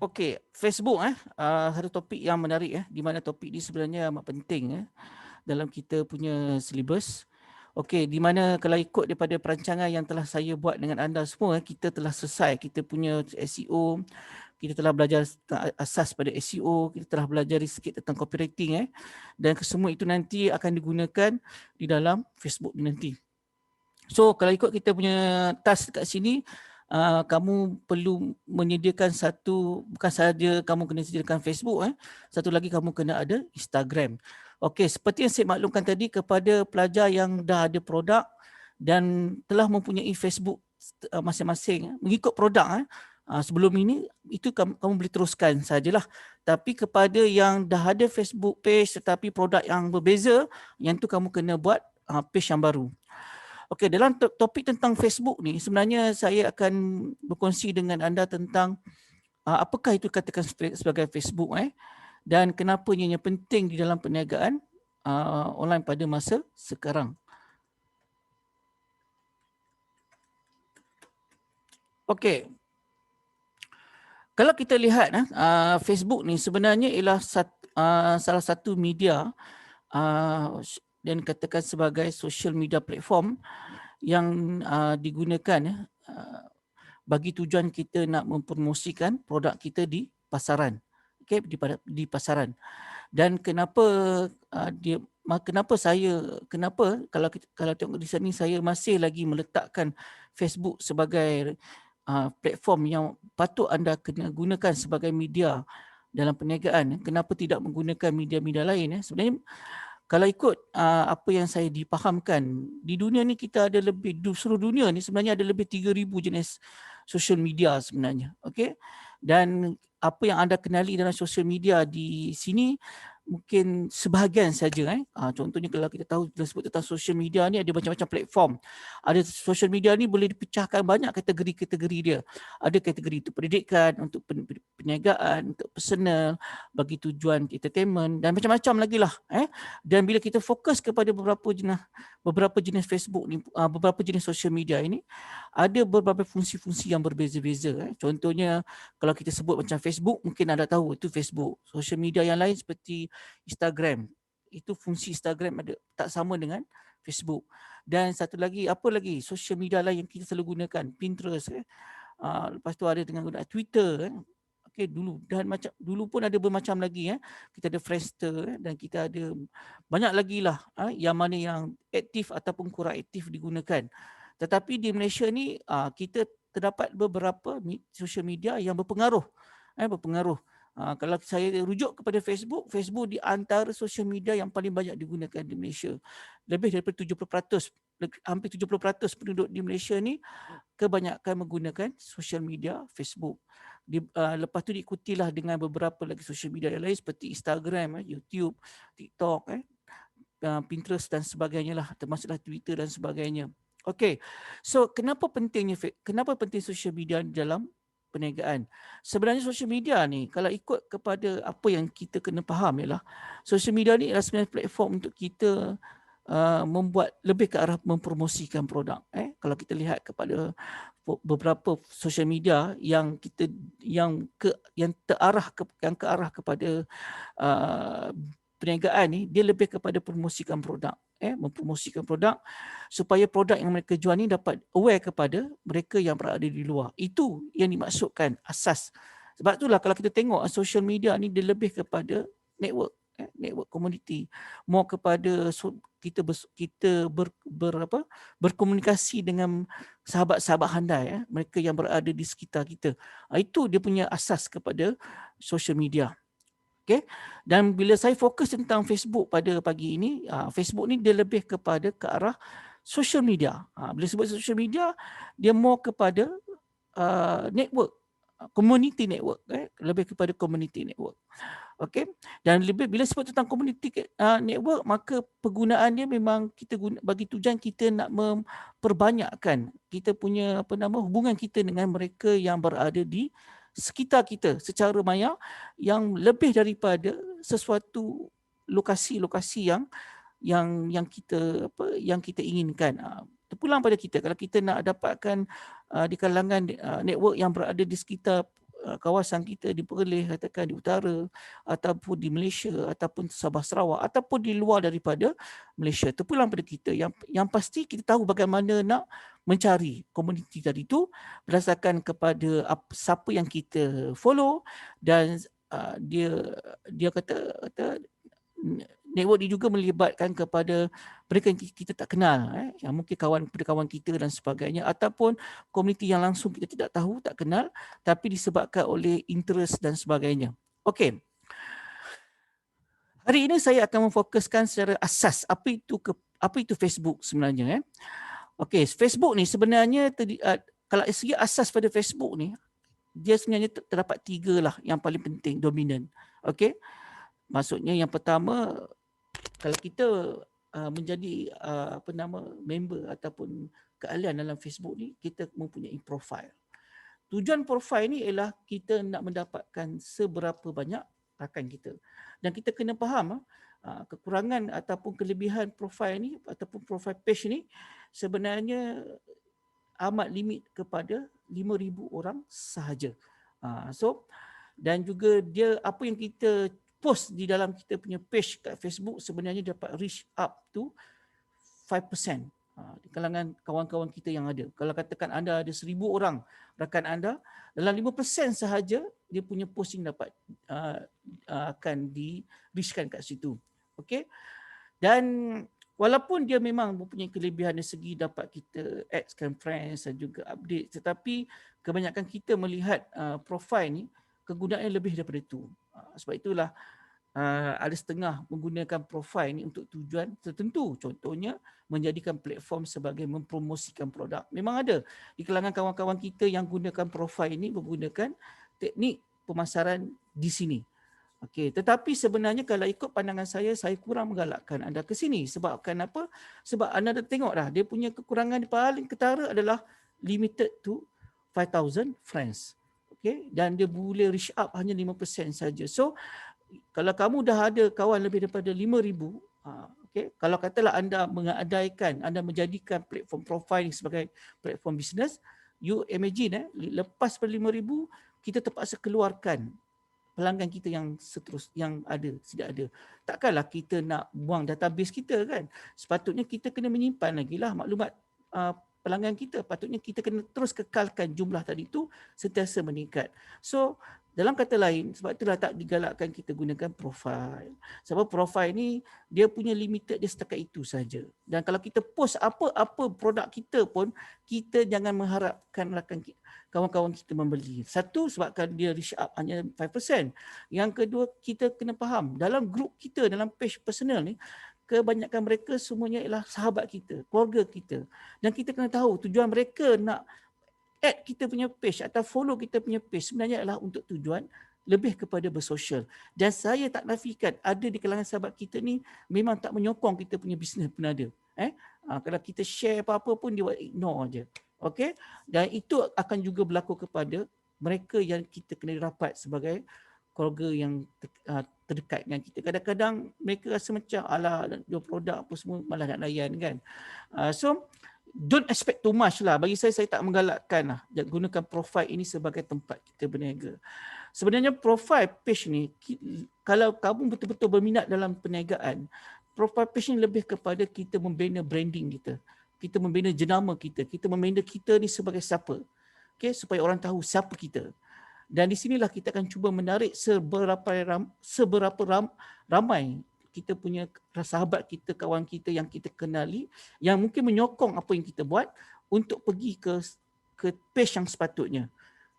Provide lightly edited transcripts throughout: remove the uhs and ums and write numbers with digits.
Okey, Facebook satu topik yang menarik di mana topik ni sebenarnya amat penting dalam kita punya silibus. Okey, di mana kalau ikut daripada perancangan yang telah saya buat dengan anda semua, kita telah selesai kita punya SEO, kita telah belajar tentang asas pada SEO, kita telah belajar sikit tentang copywriting dan kesemua itu nanti akan digunakan di dalam Facebook ni nanti. So kalau ikut kita punya task dekat sini, kamu perlu menyediakan bukan sahaja kamu kena sediakan Facebook, satu lagi kamu kena ada Instagram. Okey, seperti yang saya maklumkan tadi kepada pelajar yang dah ada produk dan telah mempunyai Facebook masing-masing mengikut produk sebelum ini, itu kamu boleh teruskan sajalah. Tapi kepada yang dah ada Facebook page tetapi produk yang berbeza, yang tu kamu kena buat page yang baru. Okey, dalam topik tentang Facebook ni sebenarnya saya akan berkongsi dengan anda tentang apakah itu katakan sebagai Facebook dan kenapa ianya penting di dalam perniagaan online pada masa sekarang. Okey. Kalau kita lihat Facebook ni sebenarnya ialah salah satu media dan katakan sebagai social media platform yang digunakan bagi tujuan kita nak mempromosikan produk kita di pasaran. Okey, di pasaran. Dan kenapa kalau tengok di sini saya masih lagi meletakkan Facebook sebagai platform yang patut anda kena gunakan sebagai media dalam perniagaan. Kenapa tidak menggunakan media-media lain? Sebenarnya kalau ikut apa yang saya dipahamkan, di dunia ni kita ada lebih, seluruh dunia ni sebenarnya ada lebih 3,000 jenis social media sebenarnya. Okey. Dan apa yang anda kenali dalam social media di sini mungkin sebahagian saja. Contohnya kalau kita tahu, kita sebut tentang social media ni ada macam-macam platform. Ada social media ni boleh dipecahkan banyak kategori-kategori dia. Ada kategori untuk pendidikan, untuk perniagaan, untuk personal, bagi tujuan entertainment dan macam-macam lagi lah. Dan bila kita fokus kepada beberapa jenis Facebook ni, beberapa jenis social media ini, ada beberapa fungsi-fungsi yang berbeza-beza. Contohnya kalau kita sebut macam Facebook, mungkin anda tahu itu Facebook. Social media yang lain seperti Instagram, itu fungsi Instagram ada tak sama dengan Facebook. Dan satu lagi, apa lagi social media lain yang kita selalu gunakan, Pinterest. Lepas tu ada dengan guna Twitter. Okey, dulu pun ada bermacam lagi. Kita ada Friendster dan kita ada banyak lagi lah yang mana yang aktif ataupun kurang aktif digunakan. Tetapi di Malaysia ni kita terdapat beberapa social media yang berpengaruh. Kalau saya rujuk kepada Facebook, Facebook di antara social media yang paling banyak digunakan di Malaysia. Lebih daripada 70%, hampir 70% penduduk di Malaysia ni kebanyakan menggunakan social media Facebook. Lepas tu diikutilah dengan beberapa lagi social media yang lain seperti Instagram, YouTube, TikTok, Pinterest dan sebagainya lah, termasuklah Twitter dan sebagainya. Okey, so kenapa penting social media dalam perniagaan? Sebenarnya social media ni kalau ikut kepada apa yang kita kena faham ialah social media ni adalah sebenarnya platform untuk kita membuat lebih ke arah mempromosikan produk. Kalau kita lihat kepada beberapa social media yang terarah kepada perniagaan ni, dia lebih kepada promosikan produk. Mempromosikan produk supaya produk yang mereka jual ni dapat aware kepada mereka yang berada di luar. Itu yang dimaksudkan asas. Sebab itulah kalau kita tengok social media ni dia lebih kepada network community, more kepada kita berkomunikasi dengan sahabat-sahabat handai, mereka yang berada di sekitar kita. Itu dia punya asas kepada social media. Okay? Dan bila saya fokus tentang Facebook pada pagi ini, Facebook ni dia lebih kepada ke arah social media. Bila sebut social media, dia more kepada network, community network, lebih kepada community network. Okey, dan bila sebut tentang community network, maka penggunaan dia memang kita guna bagi tujuan kita nak memperbanyakkan kita punya hubungan kita dengan mereka yang berada di sekitar kita secara maya, yang lebih daripada sesuatu lokasi-lokasi yang kita inginkan. Terpulang pada kita, kalau kita nak dapatkan di kalangan network yang berada di sekitar kawasan kita di Perlis, katakan di utara ataupun di Malaysia ataupun Sabah Sarawak ataupun di luar daripada Malaysia, terpulang pada kita. Yang pasti kita tahu bagaimana nak mencari komuniti tadi itu berdasarkan kepada siapa yang kita follow, dan dia kata network ni juga melibatkan kepada mereka yang kita tak kenal, yang mungkin kawan kita dan sebagainya, ataupun komuniti yang langsung kita tidak tahu, tak kenal, tapi disebabkan oleh interest dan sebagainya. Okey. Hari ini saya akan memfokuskan secara asas apa itu Facebook sebenarnya. Okey, Facebook ni sebenarnya kalau segi asas pada Facebook ni, dia sebenarnya terdapat 3 lah yang paling penting, dominan. Okey. Maksudnya yang pertama, kalau kita menjadi member ataupun keahlian dalam Facebook ni, kita mempunyai profil. Tujuan profil ni ialah kita nak mendapatkan seberapa banyak rakan kita. Dan kita kena faham kekurangan ataupun kelebihan profil ni ataupun profil page ni sebenarnya amat limit kepada 5,000 orang sahaja. So, dan juga dia apa yang kita post di dalam kita punya page kat Facebook sebenarnya dapat reach up to 5% di kalangan kawan-kawan kita yang ada. Kalau katakan anda ada 1,000 orang rakan anda, dalam 5% sahaja dia punya posting dapat akan di-reachkan kat situ. Okey. Dan walaupun dia memang mempunyai kelebihan dari segi dapat kita add friends dan juga update, tetapi kebanyakan kita melihat profil ni kegunaannya lebih daripada itu. Sebab itulah ada setengah menggunakan profil ni untuk tujuan tertentu. Contohnya menjadikan platform sebagai mempromosikan produk. Memang ada di kalangan kawan-kawan kita yang gunakan profil ini menggunakan teknik pemasaran di sini. Okey, tetapi sebenarnya kalau ikut pandangan saya kurang menggalakkan anda ke sini. Sebabkan apa? Sebab anda dah tengok dah, dia punya kekurangan paling ketara adalah limited to 5,000 friends. Okey, dan dia boleh reach up hanya 5% saja. So, kalau kamu dah ada kawan lebih daripada 5,000, okay, kalau katalah anda anda menjadikan platform profile sebagai platform bisnes, you imagine lepas pada 5,000 kita terpaksa keluarkan pelanggan kita yang sedia ada. Takkanlah kita nak buang database kita kan. Sepatutnya kita kena menyimpan lagi lah maklumat pelanggan kita. Patutnya kita kena terus kekalkan jumlah tadi tu sentiasa meningkat. So, dalam kata lain, sebab itulah tak digalakkan kita gunakan profil. Sebab profil ni dia punya limited dia setakat itu saja. Dan kalau kita post apa-apa produk kita pun, kita jangan mengharapkan kawan-kawan kita membeli. Satu, sebabkan dia reach up hanya 5%. Yang kedua, kita kena faham dalam grup kita, dalam page personal ni, kebanyakan mereka semuanya ialah sahabat kita, keluarga kita. Dan kita kena tahu tujuan mereka nak add kita punya page atau follow kita punya page sebenarnya adalah untuk tujuan lebih kepada bersosial. Dan saya tak nafikan ada di kalangan sahabat kita ni memang tak menyokong kita punya bisnes pun ada. Kalau kita share apa-apa pun dia ignore je. Okey? Dan itu akan juga berlaku kepada mereka yang kita kena rapat sebagai keluarga yang terdekat dengan kita. Kadang-kadang mereka rasa macam alah jual produk apa semua malah nak layan kan. So don't expect too much lah. Bagi saya tak menggalakkan lah gunakan profil ini sebagai tempat kita berniaga. Sebenarnya profil page ni, kalau kamu betul-betul berminat dalam perniagaan, profil page ni lebih kepada kita membina branding kita. Kita membina jenama kita. Kita membina kita ni sebagai siapa. Okay? Supaya orang tahu siapa kita. Dan di sinilah kita akan cuba menarik seberapa ramai kita punya sahabat kita, kawan kita yang kita kenali, yang mungkin menyokong apa yang kita buat untuk pergi ke page yang sepatutnya.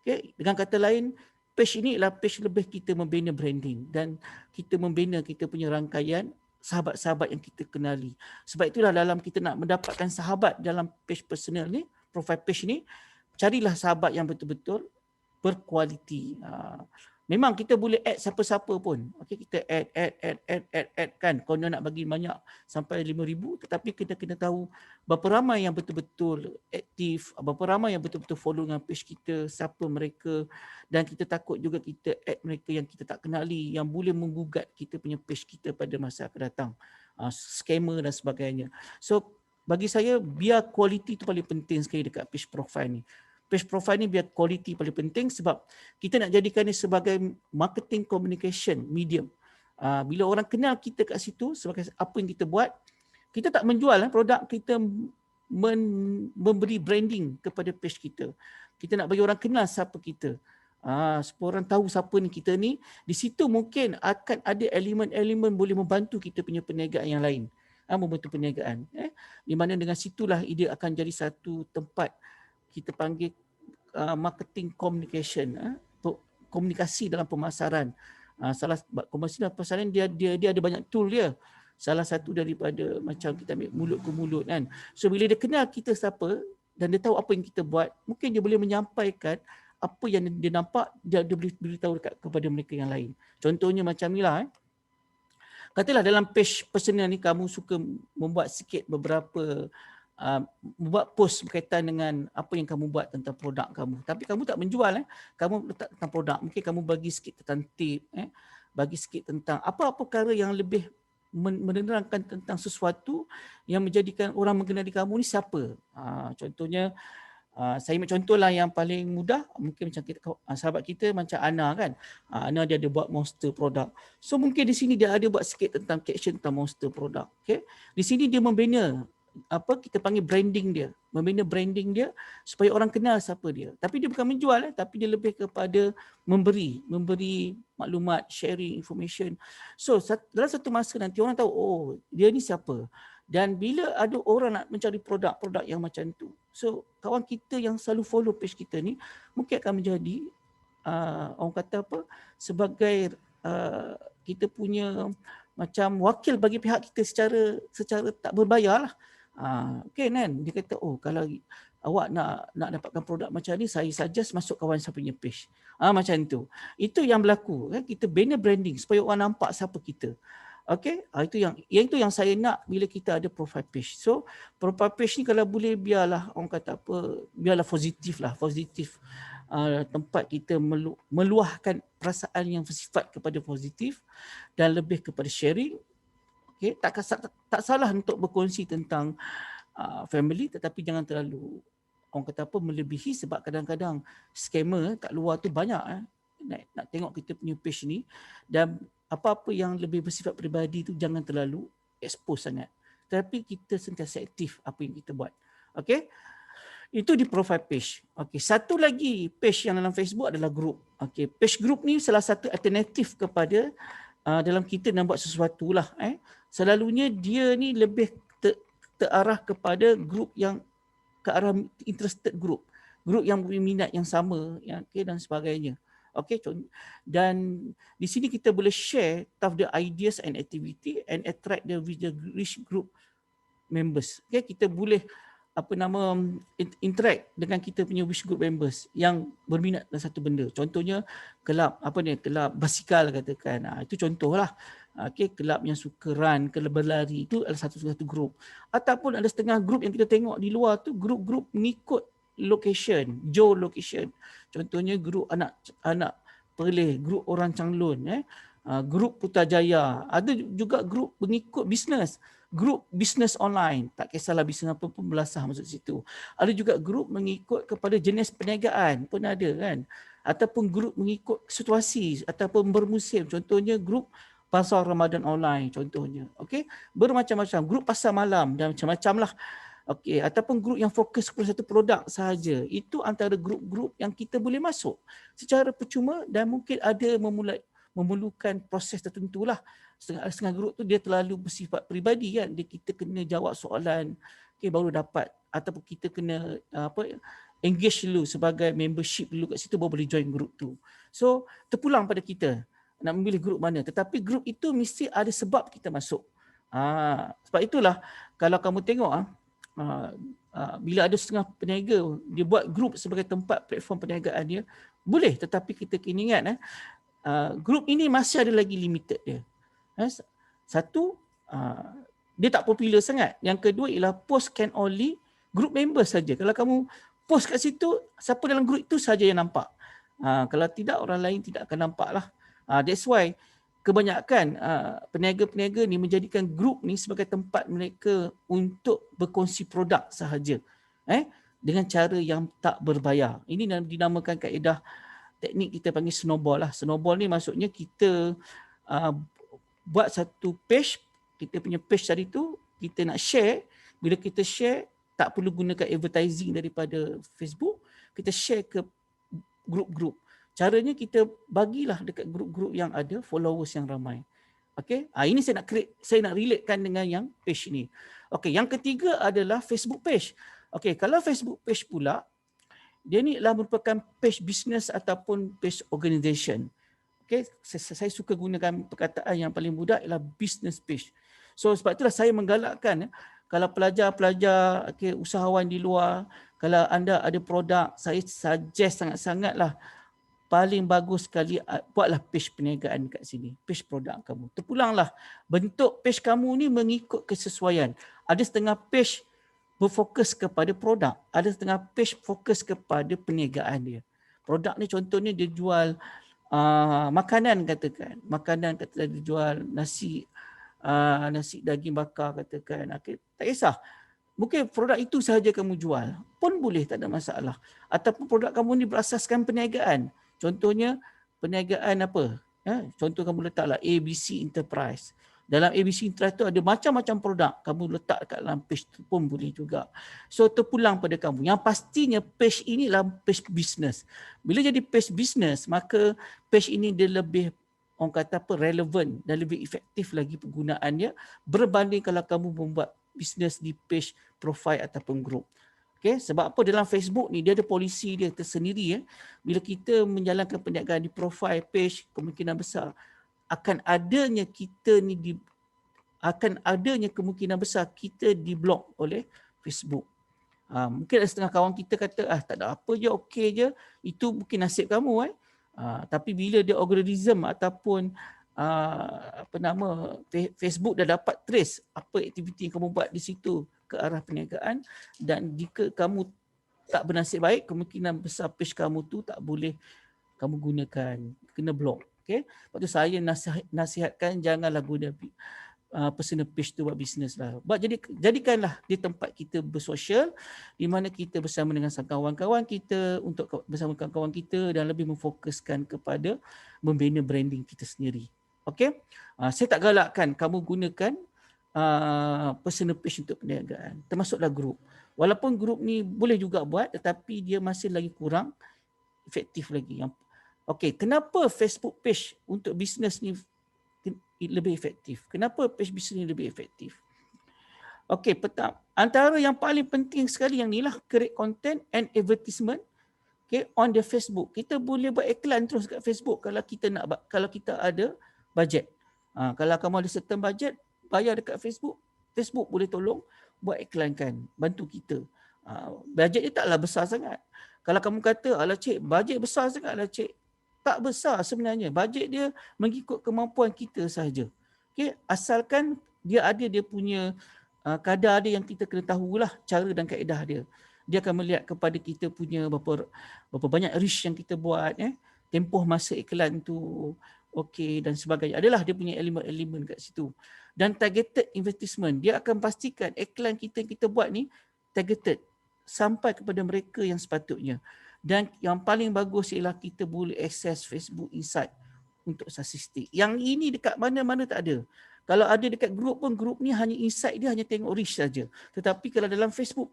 Okay? Dengan kata lain, page ini adalah page lebih kita membina branding dan kita membina kita punya rangkaian sahabat-sahabat yang kita kenali. Sebab itulah dalam kita nak mendapatkan sahabat dalam page personal ni, profile page ni, carilah sahabat yang betul-betul berkualiti. Memang kita boleh add siapa-siapa pun. Okay, kita add kan. Kalau nak bagi banyak sampai 5,000, tetapi kita kena tahu berapa ramai yang betul-betul aktif, berapa ramai yang betul-betul follow dengan page kita, siapa mereka, dan kita takut juga kita add mereka yang kita tak kenali, yang boleh menggugat kita punya page kita pada masa akan datang. Scammer dan sebagainya. So, bagi saya, biar kualiti itu paling penting sekali dekat page profile ni. Page profile ni biar quality paling penting sebab kita nak jadikan ni sebagai marketing communication medium. Bila orang kenal kita kat situ sebagai apa yang kita buat, kita tak menjual produk, kita memberi branding kepada page kita. Kita nak bagi orang kenal siapa kita. Supaya orang tahu siapa ni kita ni. Di situ mungkin akan ada elemen-elemen boleh membantu kita punya perniagaan yang lain. Membantu perniagaan. Di mana dengan situlah dia akan jadi satu tempat kita panggil marketing communication, komunikasi dalam pemasaran. Salah komunikasi dalam pemasaran dia ada banyak tool dia. Salah satu daripada macam kita ambil mulut ke mulut kan. So bila dia kenal kita siapa dan dia tahu apa yang kita buat, mungkin dia boleh menyampaikan apa yang dia nampak, dia boleh beritahu kepada mereka yang lain. Contohnya macam ni lah. Katalah dalam page personal ni kamu suka membuat sikit beberapa membuat post berkaitan dengan apa yang kamu buat tentang produk kamu. Tapi kamu tak menjual. Kamu letak tentang produk. Mungkin kamu bagi sikit tentang tip. Bagi sikit tentang apa-apa perkara yang lebih menerangkan tentang sesuatu yang menjadikan orang mengenali kamu ni siapa. Contohnya, saya ambil contoh lah yang paling mudah. Mungkin macam kita, sahabat kita macam Ana kan. Ana dia ada buat Monster produk. So mungkin di sini dia ada buat sikit tentang caption tentang Monster produk. Okay? Di sini dia membina kita panggil branding dia, membina branding dia supaya orang kenal siapa dia. Tapi dia bukan menjual, tapi dia lebih kepada memberi maklumat, sharing information. So dalam satu masa nanti orang tahu, oh dia ni siapa. Dan bila ada orang nak mencari produk-produk yang macam tu, so kawan kita yang selalu follow page kita ni mungkin akan menjadi orang kata apa, sebagai kita punya macam wakil bagi pihak kita secara tak berbayar lah. Okay kan, dia kata kalau awak nak dapatkan produk macam ni, saya suggest masuk kawan saya punya page. Macam tu. Itu yang berlaku kan, kita bina branding supaya orang nampak siapa kita. Okay, itu yang saya nak bila kita ada profile page. So profile page ni kalau boleh biarlah orang kata apa, biarlah positif tempat kita meluahkan perasaan yang bersifat kepada positif dan lebih kepada sharing. Okay, tak salah untuk berkongsi tentang family, tetapi jangan terlalu orang kata apa melebihi sebab kadang-kadang scammer kat luar tu banyak nak tengok kita punya page ni, dan apa-apa yang lebih bersifat peribadi tu jangan terlalu expose sangat. Tapi kita sentiasa aktif apa yang kita buat. Okay, itu di profile page. Okay, satu lagi page yang dalam Facebook adalah group. Okay, page group ni salah satu alternatif kepada dalam kita nak buat sesuatu lah. Selalunya dia ni lebih terarah kepada grup yang ke arah interested group yang punya minat yang sama, dan sebagainya. Okay, dan di sini kita boleh share of the ideas and activity and attract the rich group members. Okay, kita boleh interact dengan kita punya wish group members yang berminat dalam satu benda. Contohnya kelab kelab basikal katakan. Itu contohlah. Okay, kelab yang suka run, kelab berlari, itu adalah satu grup. Ataupun ada setengah grup yang kita tengok di luar tu, grup-grup mengikut location, geolocation. Contohnya grup anak Perlis, grup orang Changlun, grup Putrajaya. Ada juga grup mengikut bisnes. Grup bisnes online, tak kisahlah bisnes apa pun belasah masuk situ. Ada juga grup mengikut kepada jenis perniagaan pun ada kan. Ataupun grup mengikut situasi ataupun bermusim. Contohnya grup pasar Ramadan online contohnya. Okey, bermacam-macam. Grup pasar malam dan macam-macam lah. Okey, ataupun grup yang fokus kepada satu produk sahaja. Itu antara grup-grup yang kita boleh masuk secara percuma dan mungkin ada memerlukan proses tertentu lah. Setengah grup tu dia terlalu bersifat peribadi kan. Kita kena jawab soalan, okay, baru dapat. Ataupun kita kena engage dulu sebagai membership dulu kat situ baru boleh join grup tu. So terpulang pada kita nak memilih grup mana. Tetapi grup itu mesti ada sebab kita masuk. Sebab itulah kalau kamu tengok bila ada setengah peniaga dia buat grup sebagai tempat platform perniagaan dia, boleh, tetapi kita kena ingat grup ini masih ada lagi limited dia. Satu, dia tak popular sangat. Yang kedua ialah post can only group member saja. Kalau kamu post kat situ, siapa dalam grup itu saja yang nampak. Kalau tidak, orang lain tidak akan nampak lah. That's why kebanyakan peniaga-peniaga ni menjadikan grup ni sebagai tempat mereka untuk berkongsi produk sahaja. dengan cara yang tak berbayar. Ini dinamakan kaedah teknik kita panggil snowball lah. Snowball ni maksudnya kita buat satu page, kita punya page tadi tu kita nak share. Bila kita share, tak perlu gunakan advertising daripada Facebook, kita share ke grup-grup. Caranya kita bagilah dekat grup-grup yang ada followers yang ramai. Okey, ini saya nak relatekan dengan yang page ni. Okey, yang ketiga adalah Facebook page. Okey, kalau Facebook page pula, dia ni adalah merupakan page business ataupun page organisation. Okay, saya suka gunakan perkataan yang paling mudah ialah business page. So sebab itulah saya menggalakkan kalau pelajar-pelajar, okay, usahawan di luar, kalau anda ada produk, saya suggest sangat-sangatlah paling bagus sekali buatlah page perniagaan kat sini, page produk kamu. Terpulanglah bentuk page kamu ni mengikut kesesuaian. Ada setengah page berfokus kepada produk, ada setengah page fokus kepada perniagaan dia. Produk ni contohnya dia jual makanan, katakan dia jual nasi daging bakar, katakan. Okay, tak kisah. Mungkin produk itu sahaja kamu jual pun boleh, tak ada masalah. Ataupun produk kamu ni berasaskan perniagaan. Contohnya perniagaan apa? Contoh kamu letaklah ABC Enterprise. Dalam ABC Enterprise tu ada macam-macam produk. Kamu letak kat dalam page tu pun boleh juga. So terpulang pada kamu. Yang pastinya page ini adalah page business. Bila jadi page business, maka page ini dia lebih, orang kata apa, relevan dan lebih efektif lagi penggunaannya berbanding kalau kamu membuat bisnes di page profile ataupun group. Okay, sebab apa, dalam Facebook ni dia ada polisi dia tersendiri. Bila kita menjalankan perniagaan di profile page, kemungkinan besar akan adanya kemungkinan besar kita di-block oleh Facebook. Mungkin ada setengah kawan kita kata tak ada apa je, okey je, itu mungkin nasib kamu. Tapi bila dia algoritma ataupun Facebook dah dapat trace apa aktiviti yang kamu buat di situ ke arah perniagaan, dan jika kamu tak bernasib baik, kemungkinan besar page kamu tu tak boleh kamu gunakan, kena block. Okay? Lepas tu saya nasihatkan janganlah guna personal page tu buat bisnes lah. Jadikanlah di tempat kita bersosial, di mana kita bersama dengan kawan-kawan kita, untuk bersama kawan-kawan kita, dan lebih memfokuskan kepada membina branding kita sendiri. Okay? Saya tak galakkan kamu gunakan personal page untuk perniagaan, termasuklah grup. Walaupun grup ni boleh juga buat, tetapi dia masih lagi kurang efektif lagi. Okey, kenapa Facebook page untuk bisnes ni lebih efektif? Kenapa page bisnes ni lebih efektif? Okey, antara yang paling penting sekali yang ni lah, create content and advertisement, okay, on the Facebook. Kita boleh buat iklan terus kat Facebook kalau kita ada bajet. Kalau kamu ada certain bajet, bayar dekat Facebook, Facebook boleh tolong buat iklankan, bantu kita. Bajet dia taklah besar sangat. Kalau kamu kata, alah cik, bajet besar sangat lah cik. Tak besar sebenarnya. Bajet dia mengikut kemampuan kita sahaja. Okay? Asalkan dia punya kadar dia yang kita kena tahulah cara dan kaedah dia. Dia akan melihat kepada kita punya berapa banyak reach yang kita buat, tempoh masa iklan tu, okey, dan sebagainya. Adalah dia punya elemen-elemen kat situ. Dan targeted advertisement, dia akan pastikan iklan kita buat ni targeted sampai kepada mereka yang sepatutnya. Dan yang paling bagus ialah kita boleh access Facebook Insight untuk statistik. Yang ini dekat mana-mana tak ada. Kalau ada dekat grup pun, grup ni hanya insight dia hanya tengok reach saja. Tetapi kalau dalam Facebook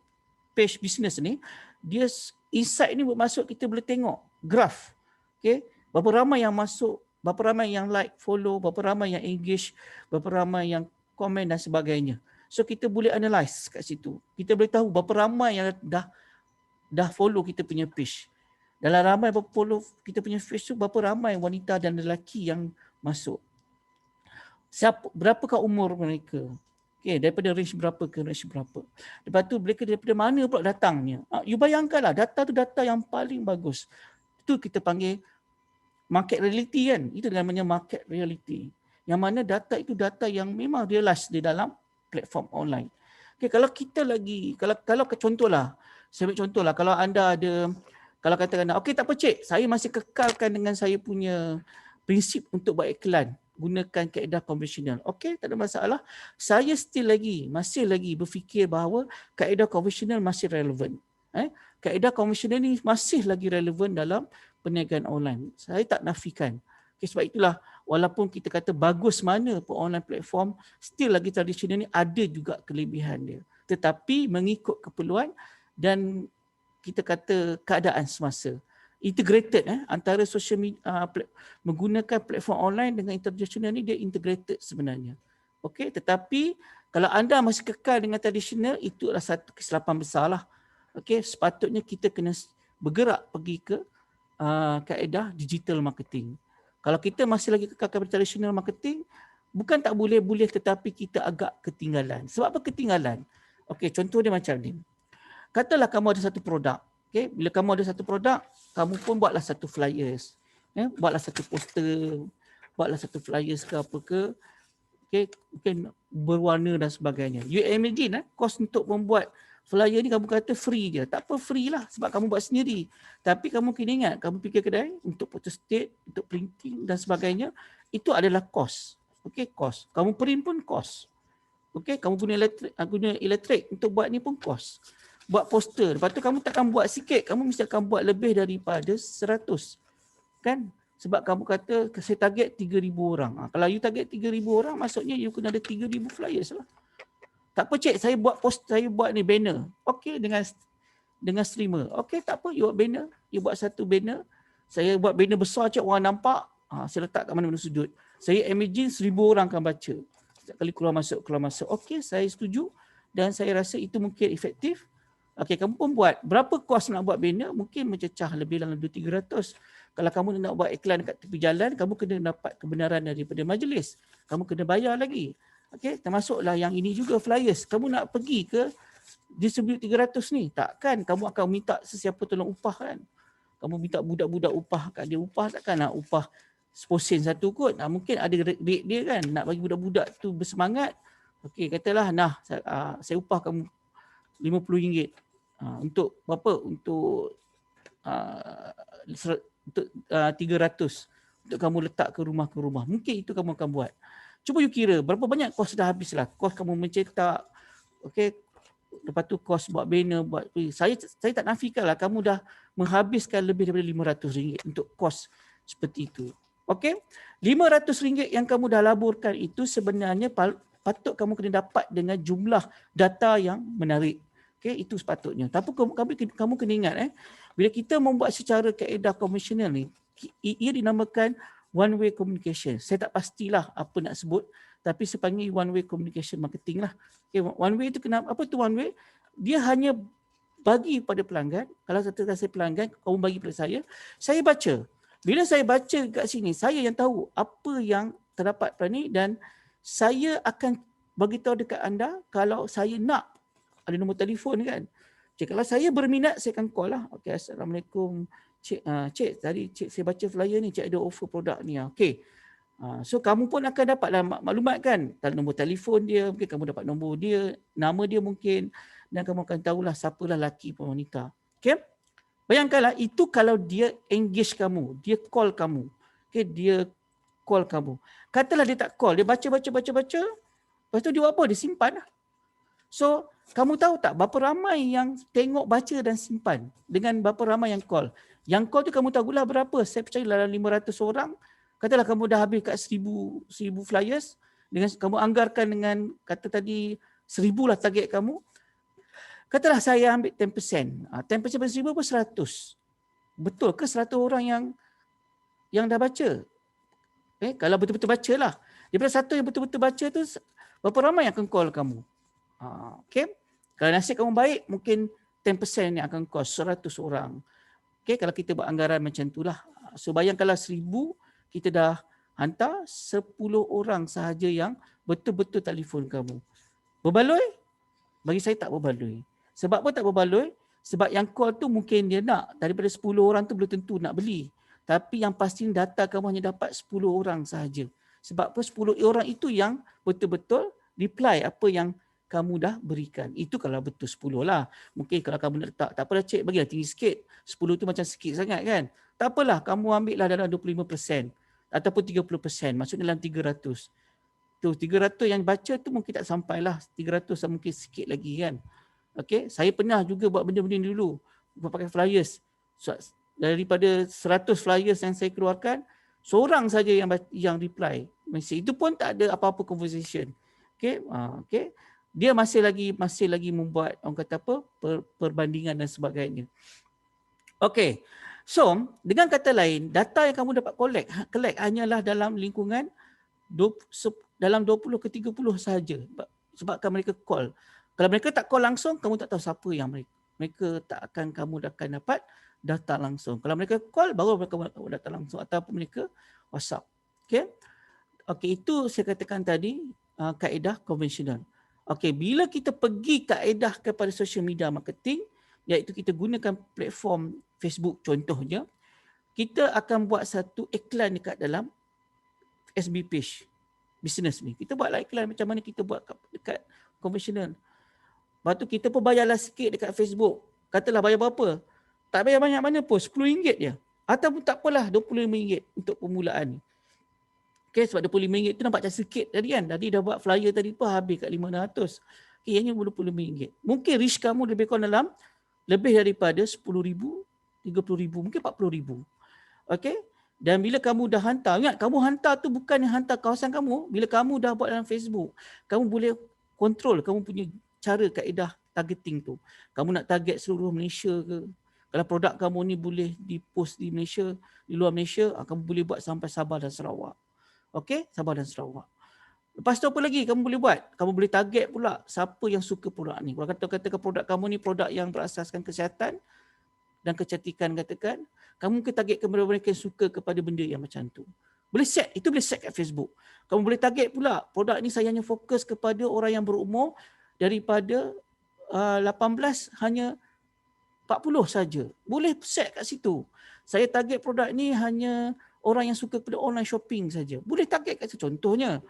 page business ni, dia insight ni bermaksud kita boleh tengok graf. Okay? Berapa ramai yang masuk, berapa ramai yang like, follow, berapa ramai yang engage, berapa ramai yang komen dan sebagainya. So kita boleh analyse kat situ. Kita boleh tahu berapa ramai yang dah follow kita punya page. Dalam ramai follow kita punya page tu, berapa ramai wanita dan lelaki yang masuk. Berapakah umur mereka? Okay, daripada range berapa ke range berapa. Lepas tu mereka daripada mana pula datangnya. You bayangkanlah, data tu data yang paling bagus. Itu kita panggil market reality kan. Itu namanya market reality. Yang mana data itu data yang memang realize di dalam platform online. Okay, kalau kita lagi, kalau contohlah, saya ambil contohlah, kalau anda ada, kalau katakan, okey tak apa cik, saya masih kekalkan dengan saya punya prinsip untuk buat iklan, gunakan kaedah konvensional. Okey, tak ada masalah. Saya masih lagi berfikir bahawa kaedah konvensional masih relevan. Kaedah konvensional ni masih lagi relevan dalam perniagaan online. Saya tak nafikan. Okay, sebab itulah walaupun kita kata bagus mana pun online platform, still lagi tradisional ni ada juga kelebihan dia. Tetapi mengikut keperluan dan kita kata keadaan semasa. Integrated antara social media, menggunakan platform online dengan tradisional ni dia integrated sebenarnya. Okey, tetapi kalau anda masih kekal dengan tradisional, itu adalah satu kesilapan besar lah. Okey, sepatutnya kita kena bergerak pergi ke kaedah digital marketing. Kalau kita masih lagi kekal kepada traditional marketing, bukan tak boleh tetapi kita agak ketinggalan. Sebab apa ketinggalan? Okey, contoh dia macam ni. Katalah kamu ada satu produk. Okay? Bila kamu ada satu produk, kamu pun buatlah satu flyers. Buatlah satu poster, buatlah satu flyers ke apa ke. Okay? Mungkin berwarna dan sebagainya. You imagine, kos untuk membuat flyer ni kamu kata free je. Tak apa, free lah sebab kamu buat sendiri. Tapi kamu kena ingat, kamu pergi kedai untuk photostat, untuk printing dan sebagainya, itu adalah kos. Okay, kos. Kamu print pun kos. Okay, kamu guna elektrik untuk buat ni pun kos. Buat poster. Lepas tu kamu takkan buat sikit. Kamu mesti akan buat lebih daripada 100. Kan? Sebab kamu kata saya target 3,000 orang. Kalau you target 3,000 orang, maksudnya you kena ada 3,000 flyers lah. Tak apa cik, saya buat saya buat ni banner. Okey, dengan streamer. Okey, tak apa, you buat banner. You buat satu banner. Saya buat banner besar cik, orang nampak. Saya letak kat mana-mana sudut. Saya imagine 1,000 orang akan baca. Setiap kali keluar masuk. Okey, saya setuju. Dan saya rasa itu mungkin efektif. Okey, kamu pun buat. Berapa kos nak buat banner? Mungkin mencecah lebih dalam 200-300. Kalau kamu nak buat iklan dekat tepi jalan, kamu kena dapat kebenaran daripada majlis. Kamu kena bayar lagi. Okey, termasuklah yang ini juga flyers. Kamu nak pergi ke distribute 300 ni? Takkan kamu akan minta sesiapa tolong upah kan? Kamu minta budak-budak upah kat dia upah, takkan nak upah 10 sen satu kot. Mungkin ada rate dia kan, nak bagi budak-budak tu bersemangat. Okey, katalah saya upah kamu RM50. Untuk berapa? Untuk 300 untuk kamu letak ke rumah. Mungkin itu kamu akan buat. Cuba you kira berapa banyak kos dah habislah. Kos kamu mencetak, okey. Lepas tu kos buat banner, buat saya tak nafikanlah kamu dah menghabiskan lebih daripada RM500 untuk kos seperti itu. Okey? RM500 yang kamu dah laburkan itu sebenarnya patut kamu kena dapat dengan jumlah data yang menarik. Okay, itu sepatutnya. Tapi kamu kena ingat, bila kita membuat secara kaedah konvensional ni, ia dinamakan one way communication. Saya tak pastilah apa nak sebut, tapi saya panggil one way communication marketing lah. Okay, one way itu kenapa? Apa tu one way? Dia hanya bagi pada pelanggan. Kalau saya pelanggan, kamu bagi pada saya baca. Bila saya baca kat sini, saya yang tahu apa yang terdapat pada ni dan saya akan bagi tahu dekat anda kalau saya nak ada nombor telefon kan. Cik, kalau saya berminat, saya akan call lah. Okay, Assalamualaikum. Cik, tadi cik saya baca flyer ni, cik ada offer produk ni. Okay. So, kamu pun akan dapatlah maklumat kan. Nombor telefon dia, mungkin kamu dapat nombor dia, nama dia mungkin. Dan kamu akan tahulah siapalah lelaki atau wanita. Okay. Bayangkanlah, itu kalau dia engage kamu, dia call kamu. Okay, dia call kamu. Katalah dia tak call, dia baca. Lepas tu dia buat apa? Dia simpan lah. So, kamu tahu tak berapa ramai yang tengok, baca dan simpan dengan berapa ramai yang call. Yang call tu kamu tahulah berapa. Saya percaya dalam 500 orang. Katalah kamu dah habis kat 1,000 flyers. Dengan kamu anggarkan dengan kata tadi 1,000 lah target kamu. Katalah saya ambil 10%. 10% pada 1,000 pun 100. Betul ke 100 orang yang dah baca? Kalau betul-betul baca lah. Daripada 1 yang betul-betul baca tu, berapa ramai yang akan call kamu? Okay. Kalau nasib kamu baik, mungkin 10% yang akan kos 100 orang. Okay, kalau kita buat anggaran macam itulah. So bayangkanlah 1,000, kita dah hantar 10 orang sahaja yang betul-betul telefon kamu. Berbaloi? Bagi saya tak berbaloi. Sebab apa tak berbaloi? Sebab yang call tu mungkin dia nak. Daripada 10 orang tu belum tentu nak beli. Tapi yang pasti data kamu hanya dapat 10 orang sahaja. Sebab apa? 10 orang itu yang betul-betul reply apa yang kamu dah berikan. Itu kalau betul 10 lah. Mungkin kalau kamu nak letak, tak apalah cik, bagilah tinggi sikit. 10 tu macam sikit sangat kan. Tak apalah, kamu ambil lah dalam 25% ataupun 30%. Maksudnya dalam 300. Tu 300 yang baca tu mungkin tak sampai lah. 300 mungkin sikit lagi kan. Okey, saya pernah juga buat benda-benda ni dulu. Buat pakai flyers. So, daripada 100 flyers yang saya keluarkan, seorang saja yang reply. Itu pun tak ada apa-apa conversation. Okey, okey. Dia masih lagi membuat orang kata apa? Perbandingan dan sebagainya. Okey. So, dengan kata lain, data yang kamu dapat collect hanyalah dalam lingkungan dalam 20 ke 30 sahaja. Sebabkan mereka call. Kalau mereka tak call langsung, kamu tak tahu siapa yang mereka tak akan kamu akan dapat data langsung. Kalau mereka call, baru mereka dapat data langsung ataupun mereka WhatsApp. Okey. Okey, itu saya katakan tadi kaedah konvensional. Okey, bila kita pergi kaedah kepada social media marketing, iaitu kita gunakan platform Facebook contohnya, kita akan buat satu iklan dekat dalam SB page business ni. Kita buatlah iklan macam mana kita buat dekat konvensional. Lepas tu kita pun bayarlah sikit dekat Facebook. Katalah bayar berapa? Tak bayar banyak mana pun, RM10 je. Ataupun tak apalah, RM25 untuk permulaan ni. Okay, sebab RM25 tu nampak macam sikit tadi kan. Tadi dah buat flyer tadi pun habis kat RM500. Okay, yang ni RM25. Mungkin reach kamu lebih kurang dalam lebih daripada RM10,000, RM30,000, mungkin RM40,000. Okay. Dan bila kamu dah hantar, ingat kamu hantar tu bukan hantar kawasan kamu. Bila kamu dah buat dalam Facebook, kamu boleh kontrol kamu punya cara kaedah targeting tu. Kamu nak target seluruh Malaysia ke? Kalau produk kamu ni boleh di-post di Malaysia, di luar Malaysia, kamu boleh buat sampai Sabah dan Sarawak. Okey, Sabah dan Sarawak. Lepas tu apa lagi kamu boleh buat? Kamu boleh target pula siapa yang suka produk ni. Kalau katakan produk kamu ni produk yang berasaskan kesihatan dan kecantikan katakan, kamu mungkin target kepada mereka yang suka kepada benda yang macam tu. Boleh set, itu boleh set kat Facebook. Kamu boleh target pula, produk ni saya hanya fokus kepada orang yang berumur daripada 18 hanya 40 saja. Boleh set kat situ. Saya target produk ni hanya orang yang suka kepada online shopping saja. Boleh target kat situ. Contohnya,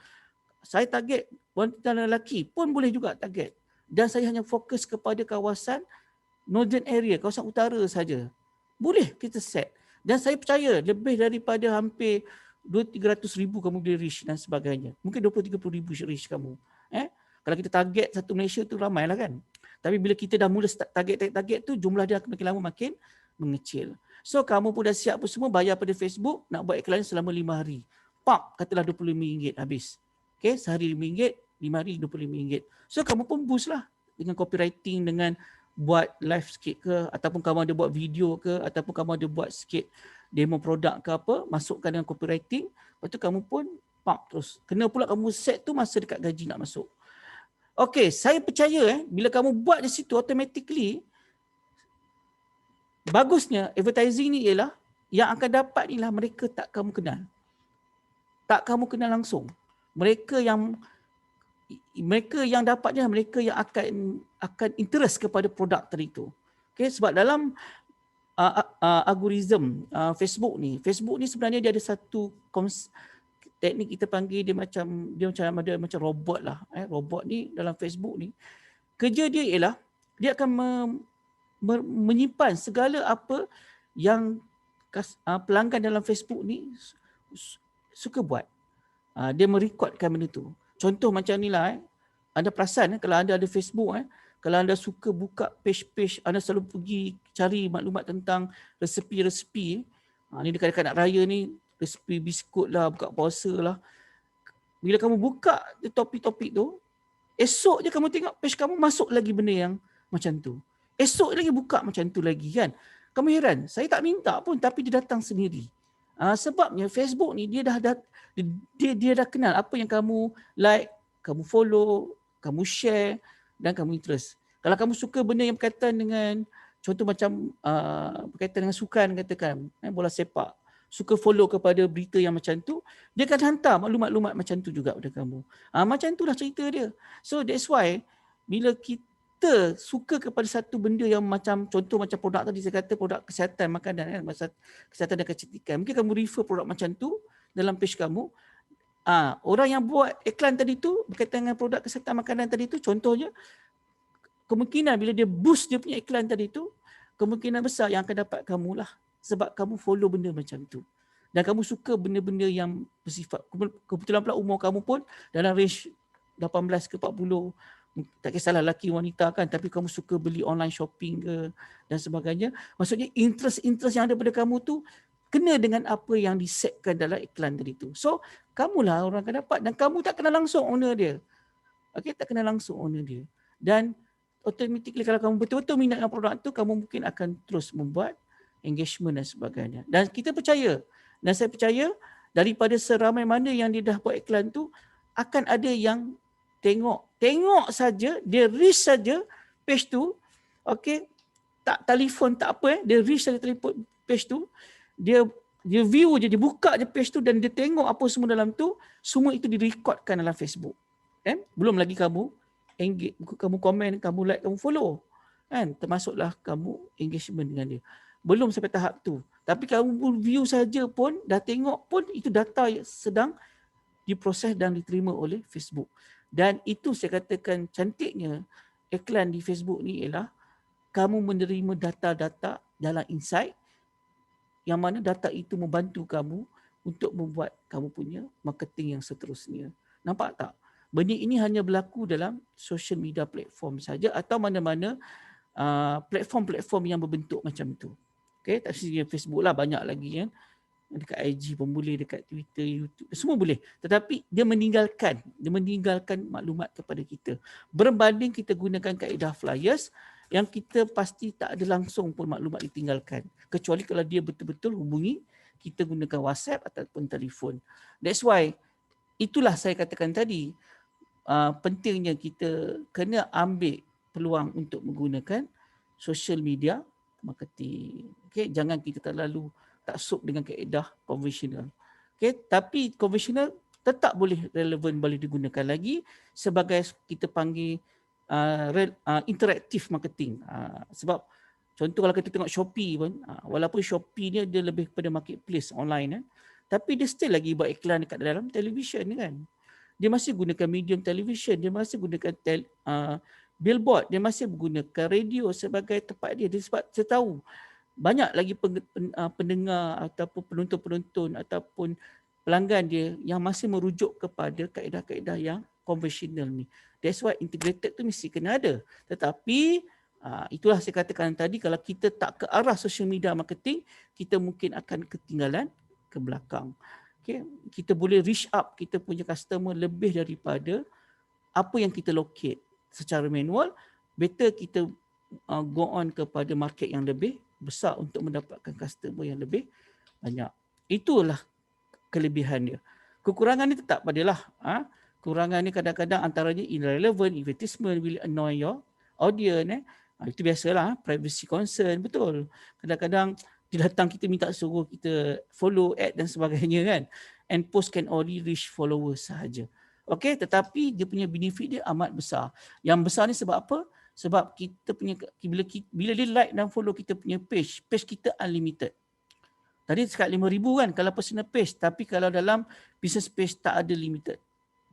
saya target wanita dan lelaki pun boleh juga target. Dan saya hanya fokus kepada kawasan northern area, kawasan utara saja. Boleh kita set. Dan saya percaya lebih daripada hampir 200-300 ribu kamu boleh reach dan sebagainya. Mungkin 20-30 ribu reach kamu. Kalau kita target satu Malaysia tu ramai lah kan. Tapi bila kita dah mula start target tu, jumlah dia makin lama makin mengecil. So kamu pun dah siap pun semua bayar pada Facebook, nak buat iklan selama 5 hari. Pak, katalah RM25 habis. Okay, sehari RM5, 5 hari RM25. So kamu pun boost lah dengan copywriting, dengan buat live sikit ke, ataupun kamu ada buat video ke, ataupun kamu ada buat sikit demo produk ke apa, masukkan dengan copywriting, lepas tu kamu pun pump terus. Kena pula kamu set tu masa dekat gaji nak masuk. Okey, saya percaya bila kamu buat di situ automatically, bagusnya advertising ni ialah yang akan dapat ni lah mereka tak kamu kenal. Tak kamu kenal langsung. Mereka yang dapatnya mereka yang akan interest kepada produk tadi tu. Okay, sebab dalam algoritma Facebook ni sebenarnya dia ada satu teknik kita panggil dia macam robot lah. Robot ni dalam Facebook ni kerja dia ialah dia akan menyimpan segala apa yang pelanggan dalam Facebook ni suka buat. Dia merekodkan benda tu. Contoh macam ni lah. Anda perasan kalau anda ada Facebook, kalau anda suka buka page-page, anda selalu pergi cari maklumat tentang resepi-resepi. Ni dekat-dekat nak raya ni, resepi biskut lah, buka puasa lah. Bila kamu buka topik-topik tu, esok je kamu tengok page kamu masuk lagi benda yang macam tu. Esok lagi buka macam tu lagi kan. Kamu heran, saya tak minta pun tapi dia datang sendiri. Sebabnya Facebook ni dia dah kenal apa yang kamu like, kamu follow, kamu share dan kamu interest. Kalau kamu suka benda yang berkaitan dengan contoh macam berkaitan dengan sukan katakan, bola sepak, suka follow kepada berita yang macam tu, dia akan hantar maklumat-maklumat macam tu juga pada kamu. Macam itulah cerita dia. So that's why bila kita suka kepada satu benda yang macam contoh macam produk tadi saya kata produk kesihatan makanan kan, kesihatan dan kecantikan, mungkin kamu refer produk macam tu dalam page kamu. Orang yang buat iklan tadi tu berkaitan dengan produk kesihatan makanan tadi tu contohnya, kemungkinan bila dia boost dia punya iklan tadi tu, kemungkinan besar yang akan dapat kamu lah sebab kamu follow benda macam tu. Dan kamu suka benda-benda yang bersifat, kebetulan pula umur kamu pun dalam range 18 ke 40, Tak kisahlah lelaki wanita kan, tapi kamu suka beli online shopping ke dan sebagainya. Maksudnya interest yang ada pada kamu tu kena dengan apa yang disetkan dalam iklan tadi tu. So kamulah orang akan dapat, dan kamu tak kenal langsung owner dia. Okey, tak kenal langsung owner dia. Dan automatically kalau kamu betul-betul minat dengan produk tu, kamu mungkin akan terus membuat engagement dan sebagainya. Dan kita percaya, dan saya percaya daripada seramai mana yang dia dah buat iklan tu, akan ada yang tengok saja, dia reach saja page tu, okey, tak telefon tak apa, dia reach saja telefon page tu, dia view je, dia buka je page tu dan dia tengok apa semua dalam tu, semua itu direkodkan dalam Facebook. Belum lagi kamu engage, kamu komen, kamu like, kamu follow, kan, termasuklah kamu engagement dengan dia. Belum sampai tahap tu. Tapi kamu view saja pun, dah tengok pun, itu data yang sedang diproses dan diterima oleh Facebook. Dan itu saya katakan cantiknya iklan di Facebook ni ialah kamu menerima data-data dalam insight, yang mana data itu membantu kamu untuk membuat kamu punya marketing yang seterusnya. Nampak tak? Benda ini hanya berlaku dalam social media platform saja, atau mana-mana platform-platform yang berbentuk macam tu. Okay, tak sahaja Facebook lah, banyak lagi kan. Dekat IG pun boleh, dekat Twitter, YouTube, semua boleh. Tetapi dia meninggalkan maklumat kepada kita. Berbanding kita gunakan kaedah flyers, yang kita pasti tak ada langsung pun maklumat ditinggalkan. Kecuali kalau dia betul-betul hubungi, kita gunakan WhatsApp ataupun telefon. That's why, itulah saya katakan tadi, pentingnya kita kena ambil peluang untuk menggunakan social media marketing. Okay? Jangan kita terlalu taksub dengan kaedah konvensional. Okay? Tapi konvensional tetap boleh relevan, boleh digunakan lagi sebagai kita panggil interaktif marketing. Sebab contoh kalau kita tengok Shopee pun, walaupun Shopee ni dia lebih kepada marketplace online, tapi dia still lagi buat iklan dekat dalam television kan. Dia masih gunakan medium television, dia masih gunakan billboard, dia masih menggunakan radio sebagai tempat dia. Sebab saya tahu banyak lagi pendengar ataupun penonton-penonton ataupun pelanggan dia yang masih merujuk kepada kaedah-kaedah yang konvensional ni. That's why integrated tu mesti kena ada. Tetapi itulah saya katakan tadi, kalau kita tak ke arah social media marketing, kita mungkin akan ketinggalan ke belakang. Okay? Kita boleh reach up kita punya customer lebih daripada apa yang kita locate secara manual. Better kita go on kepada market yang lebih besar untuk mendapatkan customer yang lebih banyak. Itulah kelebihan dia. Kekurangan ni tetap padalah. Kekurangan ni kadang-kadang antaranya irrelevant, advertisement will annoy your audience. Itu biasalah, privacy concern, betul. Kadang-kadang dia datang, kita minta suruh kita follow ad dan sebagainya kan. And post can only reach followers sahaja. Okey, tetapi dia punya benefit dia amat besar. Yang besar ni sebab apa? Sebab kita punya, bila dia like dan follow kita punya page kita unlimited. Tadi sekat 5,000 kan kalau personal page, tapi kalau dalam business page tak ada limited.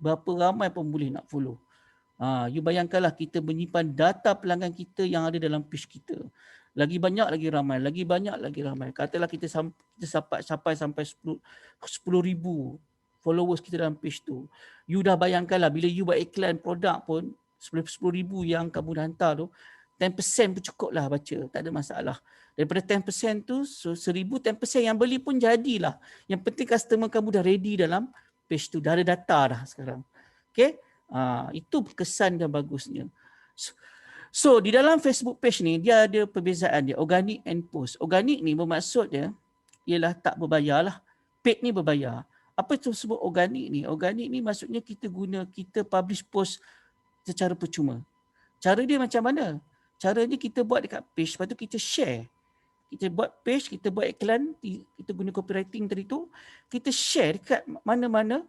Berapa ramai pun boleh nak follow. You bayangkanlah kita menyimpan data pelanggan kita yang ada dalam page kita. Lagi banyak lagi ramai, lagi banyak lagi ramai. Katalah kita sampai 10,000 followers kita dalam page tu. You dah bayangkanlah bila you buat iklan produk pun, 10,000 yang kamu dah hantar tu, 10% pun cukup lah baca, tak ada masalah. Daripada 10% tu, 1,000, 10% yang beli pun jadilah. Yang penting customer kamu dah ready dalam page tu, dah ada data dah sekarang. Okay? Itu kesan dan bagusnya. So, di dalam Facebook page ni, dia ada perbezaan dia, organic and post. Organic ni bermaksud dia, ialah tak berbayar lah. Paid ni berbayar. Apa itu sebut organic ni? Organic ni maksudnya kita publish post secara percuma. Cara dia macam mana? Caranya kita buat dekat page, lepas tu kita share. Kita buat page, kita buat iklan, kita guna copywriting tadi tu, kita share dekat mana-mana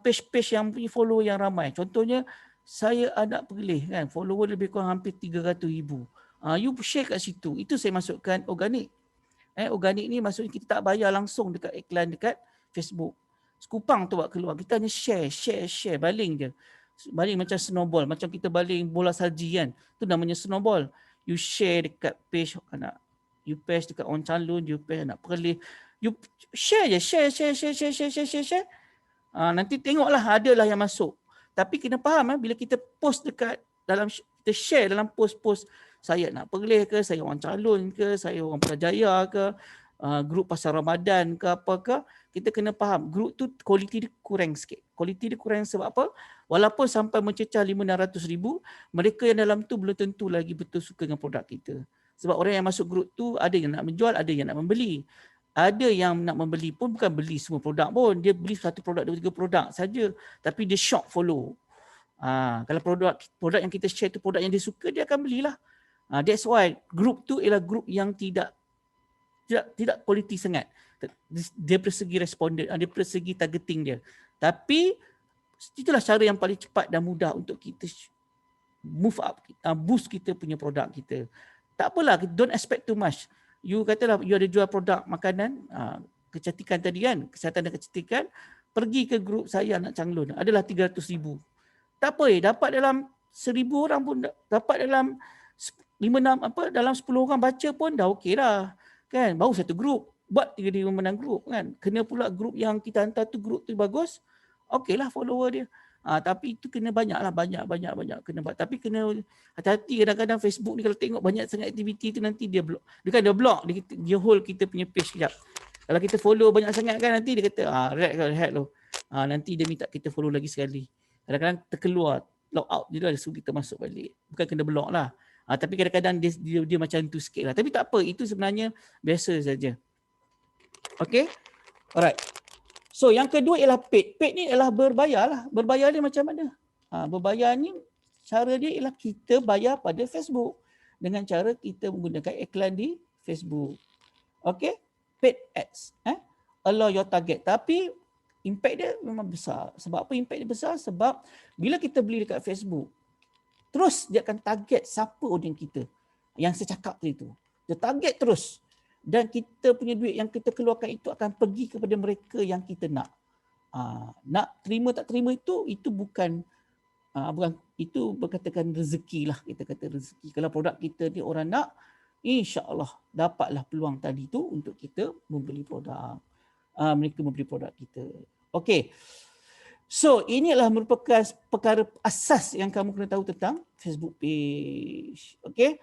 page-page yang punya follow yang ramai. Contohnya, saya anak pergelih kan, follower lebih kurang hampir 300,000. You share kat situ. Itu saya masukkan organic. Organic ni maksudnya kita tak bayar langsung dekat iklan dekat Facebook. Sekupang tu buat keluar. Kita hanya share, baling je. Baling macam snowball, macam kita baling bola salji kan. Tu namanya snowball. You share dekat page anak, you paste dekat orang calon, you paste anak pergelih. You share je, share. Nanti tengoklah adalah yang masuk. Tapi kena faham bila kita post dekat dalam, kita share dalam post-post, saya nak perleh ke, saya orang calon ke, saya orang Putrajaya ke, grup pasal Ramadan ke apakah, kita kena faham grup tu kualiti dia kurang sikit. Kualiti dia kurang sebab apa? Walaupun sampai mencecah 500,000, mereka yang dalam tu belum tentu lagi betul suka dengan produk kita. Sebab orang yang masuk grup tu ada yang nak menjual, ada yang nak membeli. Ada yang nak membeli pun bukan beli semua produk pun. Dia beli satu produk, 2-3 produk saja. Tapi dia shock follow. Kalau produk yang kita share tu produk yang dia suka, dia akan belilah. That's why grup tu ialah grup yang tidak quality sangat. Dia persegi responden, dia persegi targeting dia. Tapi itulah cara yang paling cepat dan mudah untuk kita move up, boost kita punya produk kita. Tak apalah, don't expect too much. You katalah you ada jual produk makanan, kecantikan tadi kan, kesihatan dan kecantikan, pergi ke grup saya anak Changlun, adalah 300,000. Tak apa, dapat dalam 1,000 orang pun, dapat dalam 5-6 dalam 10 orang baca pun dah okey dah. Kan? Baru satu grup, buat 3-5 menang grup kan. Kena pula grup yang kita hantar tu, grup tu bagus, okeylah follower dia. Tapi itu kena banyak kena buat. Tapi kena hati-hati, kadang-kadang Facebook ni kalau tengok banyak sangat aktiviti tu, nanti dia block. Dia block, dia hold kita punya page sekejap. Kalau kita follow banyak sangat kan, nanti dia kata red lo. Nanti dia minta kita follow lagi sekali. Kadang-kadang terkeluar, log out je lah, suruh kita masuk balik. Bukan kena block lah. Tapi kadang-kadang dia macam tu sikit lah. Tapi tak apa, itu sebenarnya biasa saja. Okay, alright. So yang kedua ialah paid. Paid ni ialah berbayar lah. Berbayar ni macam mana? Berbayar ni cara dia ialah kita bayar pada Facebook dengan cara kita menggunakan iklan di Facebook. Okay, paid ads. Allow your target. Tapi impact dia memang besar. Sebab apa impact dia besar? Sebab bila kita beli dekat Facebook, terus dia akan target siapa audience kita. Yang saya cakap tadi tu. Dia target terus. Dan kita punya duit yang kita keluarkan itu akan pergi kepada mereka yang kita nak. Nak terima tak terima itu bukan itu berkatakan rezeki lah, kita kata rezeki. Kalau produk kita ni orang nak, insya-Allah dapatlah peluang tadi tu untuk kita membeli produk. Mereka membeli produk kita. Okey. So inilah merupakan perkara asas yang kamu kena tahu tentang Facebook page. Okey.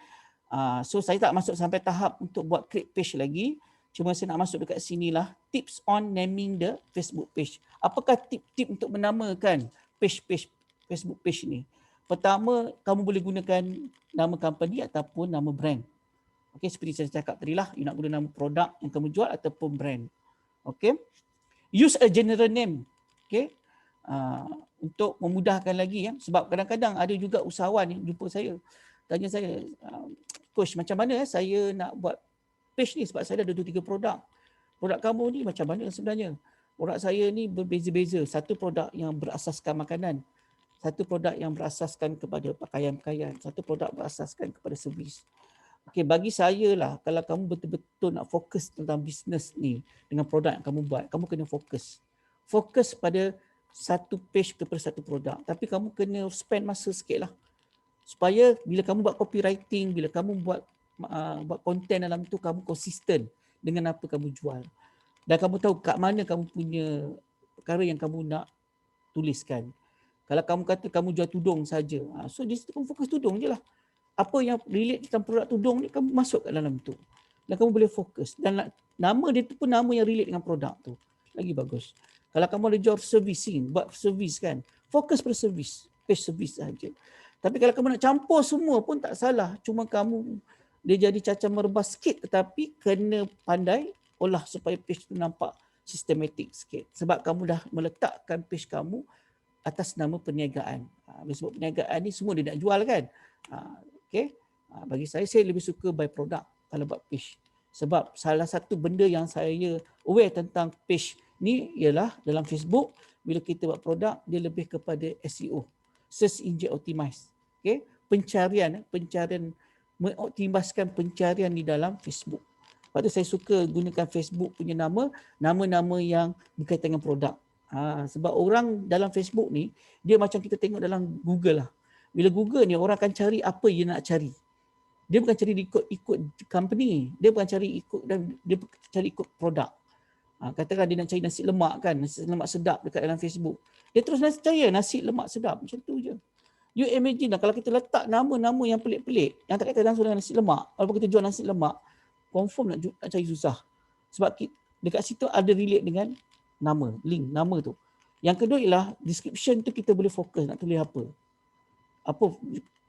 So saya tak masuk sampai tahap untuk buat create page lagi. Cuma saya nak masuk dekat sinilah tips on naming the Facebook page. Apakah tip-tip untuk menamakan page Facebook page ni? Pertama, kamu boleh gunakan nama company ataupun nama brand. Okey, seperti saya cakap tadi lah, you nak guna nama produk yang kamu jual ataupun brand. Okey. Use a general name. Okey. Untuk memudahkan lagi ya. Sebab kadang-kadang ada juga usahawan yang jumpa saya, tanya saya, Coach, macam mana saya nak buat page ni sebab saya ada 2-3 produk. Produk kamu ni macam mana sebenarnya? Produk saya ni berbeza-beza. Satu produk yang berasaskan makanan. Satu produk yang berasaskan kepada pakaian-pakaian. Satu produk berasaskan kepada servis. Okey, bagi saya lah, kalau kamu betul-betul nak fokus tentang bisnes ni dengan produk yang kamu buat, kamu kena fokus. Fokus pada satu page kepada satu produk. Tapi kamu kena spend masa sikit lah. Supaya bila kamu buat copywriting, bila kamu buat konten dalam tu, kamu konsisten dengan apa kamu jual. Dan kamu tahu kat mana kamu punya perkara yang kamu nak tuliskan. Kalau kamu kata kamu jual tudung saja, so di situ kamu fokus tudung je lah. Apa yang relate tentang produk tudung ni, kamu masuk kat dalam tu. Dan kamu boleh fokus. Dan nama dia tu pun nama yang relate dengan produk tu. Lagi bagus. Kalau kamu ada jual servicing, buat servis kan, fokus pada servis. Page servis saja. Tapi kalau kamu nak campur semua pun tak salah. Cuma kamu, dia jadi cacah merebas sikit, tetapi kena pandai olah supaya page tu nampak sistematik sikit. Sebab kamu dah meletakkan page kamu atas nama perniagaan. Sebab perniagaan ni semua dia nak jual kan. Okay. Bagi saya lebih suka buy produk kalau buat page. Sebab salah satu benda yang saya aware tentang page ni ialah dalam Facebook, bila kita buat produk, dia lebih kepada SEO. Search Engine Optimize. Okay? Pencarian, mengoptimiskan pencarian di dalam Facebook. Lepas tu saya suka gunakan Facebook punya nama-nama yang berkaitan dengan produk. Sebab orang dalam Facebook ni, dia macam kita tengok dalam Google lah. Bila Google ni, orang akan cari apa yang nak cari. Dia bukan cari ikut company. Dia bukan cari ikut produk. Katakan dia nak cari nasi lemak kan, nasi lemak sedap dekat dalam Facebook. Dia terus cari nasi lemak sedap, macam tu je. You imagine lah kalau kita letak nama-nama yang pelik-pelik, yang tak kata langsung dengan nasi lemak, walaupun kita jual nasi lemak, confirm nak cari susah. Sebab dekat situ ada relate dengan nama, link nama tu. Yang kedua ialah description tu kita boleh fokus nak tulis apa. Apa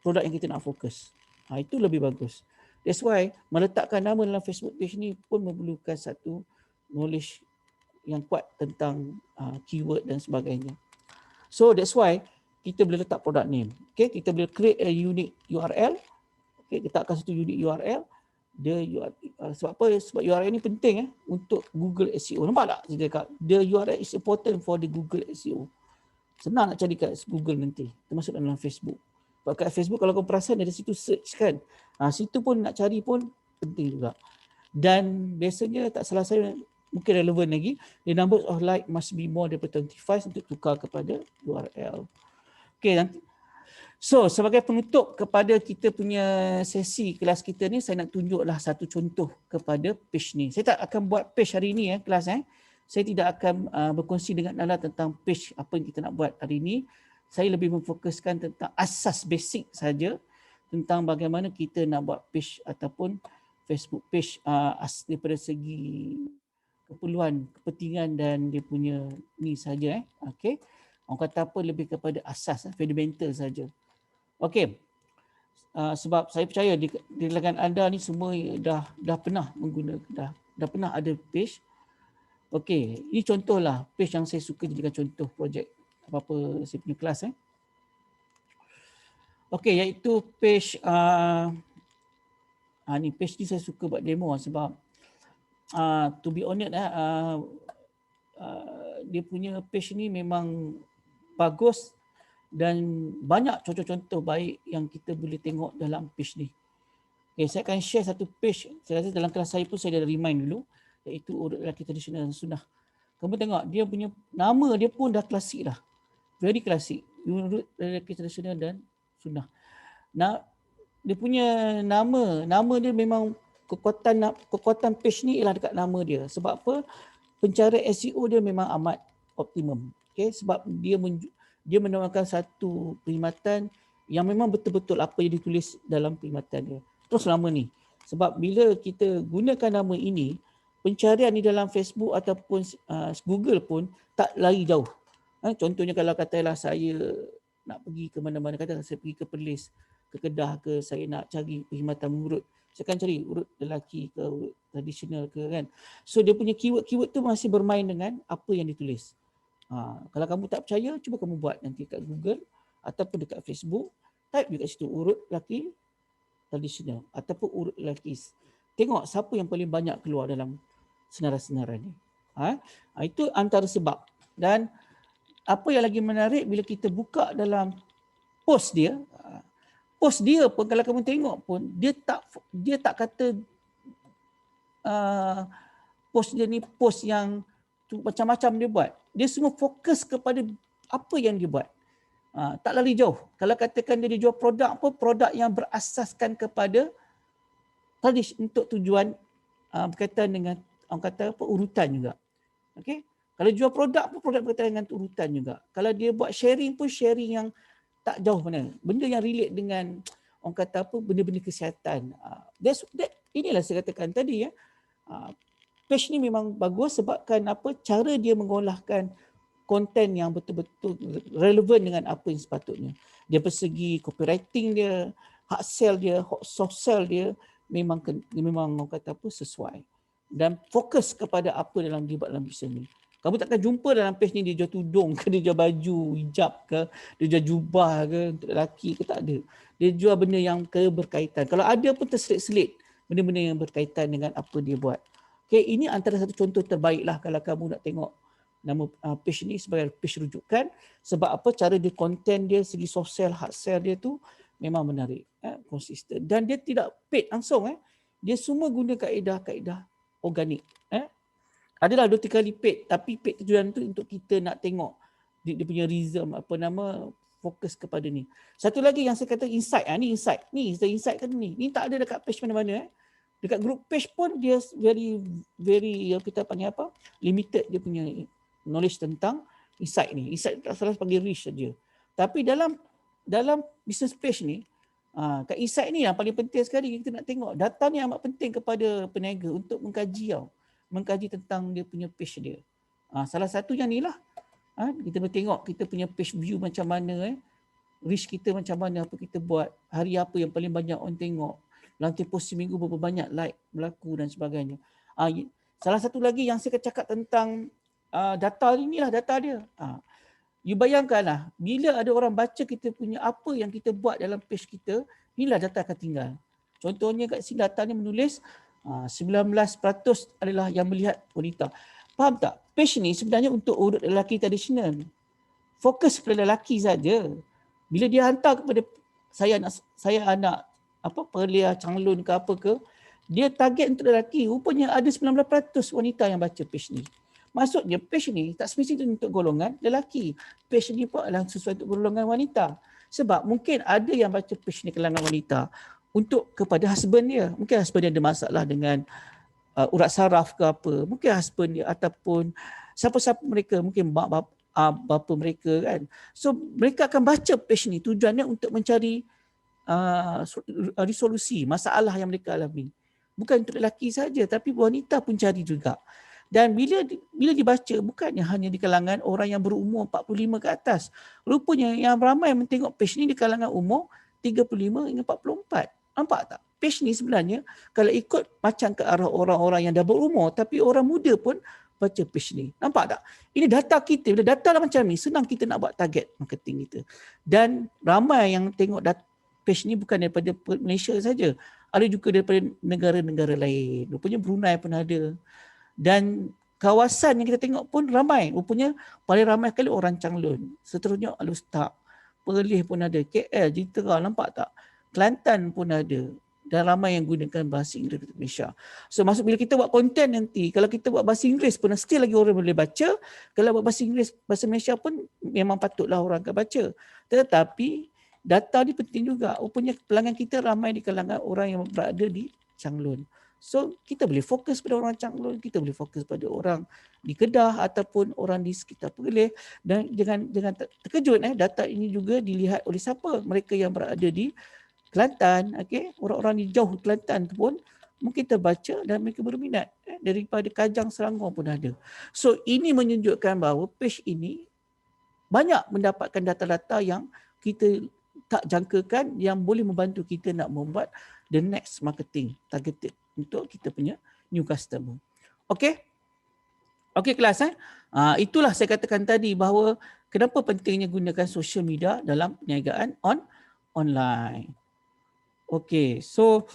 produk yang kita nak fokus. Itu lebih bagus. That's why meletakkan nama dalam Facebook page ni pun memerlukan satu knowledge yang kuat tentang keyword dan sebagainya. So that's why kita boleh letak product name. Okay, kita boleh create a unique URL. Okay, letakkan satu unique URL. Sebab apa? Sebab URL ni penting untuk Google SEO. Nampak tak? Saya cakap, the URL is important for the Google SEO. Senang nak cari kat Google nanti, termasuk dalam Facebook. Sebab kat Facebook kalau kau perasan ada situ search kan. Situ pun nak cari pun penting juga. Dan biasanya tak salah saya mungkin relevan lagi, the number of like must be more than 25 untuk tukar kepada URL. Okay, nanti. So sebagai penutup kepada kita punya sesi kelas kita ni, saya nak tunjuklah satu contoh kepada page ni. Saya tak akan buat page hari ni kelas. Saya tidak akan berkongsi dengan anda tentang page apa yang kita nak buat hari ni. Saya lebih memfokuskan tentang asas basic saja tentang bagaimana kita nak buat page ataupun Facebook page daripada segi keperluan, kepentingan dan dia punya ni saja. Okay. Orang kata apa, lebih kepada asas, fundamental saja. Okay. Sebab saya percaya di kalangan anda ni semua dah pernah menggunakan, dah pernah ada page. Okay. Ini contohlah page yang saya suka jadikan contoh projek apa-apa saya punya kelas. Okay, iaitu page ni page ni saya suka buat demo sebab to be honest dia punya page ni memang bagus dan banyak contoh-contoh baik yang kita boleh tengok dalam page ni. Okay, saya akan share satu page. Saya rasa dalam kelas saya pun saya dah remind dulu, iaitu urut lelaki tradisional dan sunnah. Kamu tengok dia punya nama dia pun dah klasik dah. Very klasik. Urut lelaki tradisional dan sunnah. Nah, dia punya nama dia memang kekuatan page ni ialah dekat nama dia. Sebab apa? Pencarian SEO dia memang amat optimum. Okay? Sebab dia menawarkan satu perkhidmatan yang memang betul-betul apa yang ditulis dalam perkhidmatan dia. Terus nama ni. Sebab bila kita gunakan nama ini, pencarian di dalam Facebook ataupun Google pun tak lari jauh. Contohnya kalau katalah saya nak pergi ke mana-mana, katakan saya pergi ke Perlis, ke Kedah ke, saya nak cari perkhidmatan urut. Saya akan cari urut lelaki ke, urut tradisional ke kan. So dia punya keyword tu masih bermain dengan apa yang ditulis. Kalau kamu tak percaya, cuba kamu buat nanti kat Google ataupun dekat Facebook. Type juga situ urut lelaki tradisional ataupun urut lelaki. Tengok siapa yang paling banyak keluar dalam senarai-senarai ni. Itu antara sebab. Dan apa yang lagi menarik bila kita buka dalam post dia pun kalau kamu tengok pun dia tak kata post dia ni post yang macam-macam dia buat. Dia semua fokus kepada apa yang dia buat. Tak lari jauh. Kalau katakan dia jual produk apa, produk yang berasaskan kepada tadi untuk tujuan berkaitan dengan orang kata apa, urutan juga. Okey. Kalau jual produk pun produk berkaitan dengan urutan juga. Kalau dia buat sharing pun sharing yang tak jauh mana. Benda yang relate dengan orang kata apa, benda-benda kesihatan. Inilah saya katakan tadi page ni memang bagus sebabkan apa, cara dia mengolahkan konten yang betul-betul relevan dengan apa yang sepatutnya. Dia persegi copywriting dia, hard sell dia, soft sell dia memang orang kata apa, sesuai. Dan fokus kepada apa dalam dia buat dalam bisnes ni. Kamu takkan jumpa dalam page ni dia jual tudung ke, dia jual baju, hijab ke, dia jual jubah ke untuk lelaki ke, tak ada. Dia jual benda yang berkaitan. Kalau ada pun terselit-selit benda-benda yang berkaitan dengan apa dia buat. Okay, ini antara satu contoh terbaik lah kalau kamu nak tengok nama page ni sebagai page rujukan. Sebab apa, cara dia konten dia, segi soft sell, hard sell dia tu memang menarik, konsisten. Dan dia tidak paid langsung. Dia semua guna kaedah-kaedah organik. Adalah 2-3 kali paid, tapi paid tujuan tu untuk kita nak tengok dia punya reason, fokus kepada ni. Satu lagi yang saya kata insight. Ni insight. Ni insight kan ni. Ni tak ada dekat page mana-mana. Dekat group page pun dia very yang kita panggil apa? Limited dia punya knowledge tentang insight ni. Insight tak salah sebagai reach saja. Tapi dalam business page ni, kat insight ni yang paling penting sekali kita nak tengok. Data ni amat penting kepada peniaga untuk mengkaji mengkaji tentang dia punya page dia. Salah satunya ni lah. Kita boleh tengok kita punya page view macam mana, reach kita macam mana, apa kita buat, hari apa yang paling banyak orang tengok, dalam tempoh seminggu berapa banyak like berlaku dan sebagainya. Salah satu lagi yang saya cakap tentang data ni lah, data dia. You bayangkanlah, bila ada orang baca kita punya apa yang kita buat dalam page kita, inilah data akan tinggal. Contohnya kat sini data ni menulis 19% adalah yang melihat wanita. Faham tak? Page ni sebenarnya untuk urut lelaki tradisional. Fokus pada lelaki saja. Bila dia hantar kepada saya anak Perlia Changlun ke apa ke, dia target untuk lelaki, rupanya ada 19% wanita yang baca page ni. Maksudnya page ni tak semestinya untuk golongan lelaki. Page ni pun adalah sesuai untuk golongan wanita. Sebab mungkin ada yang baca page ni kalangan wanita untuk kepada husband dia. Mungkin husband dia ada masalah dengan urat saraf ke apa. Mungkin husband dia ataupun siapa-siapa mereka, mungkin bapa mereka kan. So mereka akan baca page ni, tujuannya untuk mencari resolusi masalah yang mereka alami. Bukan untuk lelaki saja, tapi wanita pun cari juga. Dan bila dibaca, bukannya hanya di kalangan orang yang berumur 45 ke atas. Rupanya yang ramai yang tengok page ni di kalangan umur 35 hingga 44. Nampak tak? Page ni sebenarnya kalau ikut macam ke arah orang-orang yang dah berumur, tapi orang muda pun baca page ni. Nampak tak? Ini data kita. Bila data lah macam ni, senang kita nak buat target marketing kita. Dan ramai yang tengok page ni bukan daripada Malaysia saja. Ada juga daripada negara-negara lain. Rupanya Brunei pun ada. Dan kawasan yang kita tengok pun ramai. Rupanya paling ramai kali orang Changlun. Seterusnya Alustak. Perlis pun ada. KL, Jitera, nampak tak? Kelantan pun ada. Dan ramai yang gunakan bahasa Inggeris di Malaysia. So maksud bila kita buat konten nanti, kalau kita buat bahasa Inggeris pun still lagi orang boleh baca. Kalau buat bahasa Inggeris, bahasa Malaysia pun memang patutlah orang akan baca. Tetapi data ni penting juga. Rupanya pelanggan kita ramai di kalangan orang yang berada di Changlun. So kita boleh fokus pada orang Changlun, kita boleh fokus pada orang di Kedah ataupun orang di sekitar Perlis. Dan jangan terkejut, data ini juga dilihat oleh siapa? Mereka yang berada di Kelantan, orang-orang di jauh Kelantan pun mungkin terbaca dan mereka berminat. Daripada Kajang, Selangor pun ada. So ini menunjukkan bahawa page ini banyak mendapatkan data-data yang kita tak jangkakan, yang boleh membantu kita nak membuat the next marketing targeted untuk kita punya new customer. Okey kelas. Itulah saya katakan tadi bahawa kenapa pentingnya gunakan social media dalam perniagaan online. Okey, so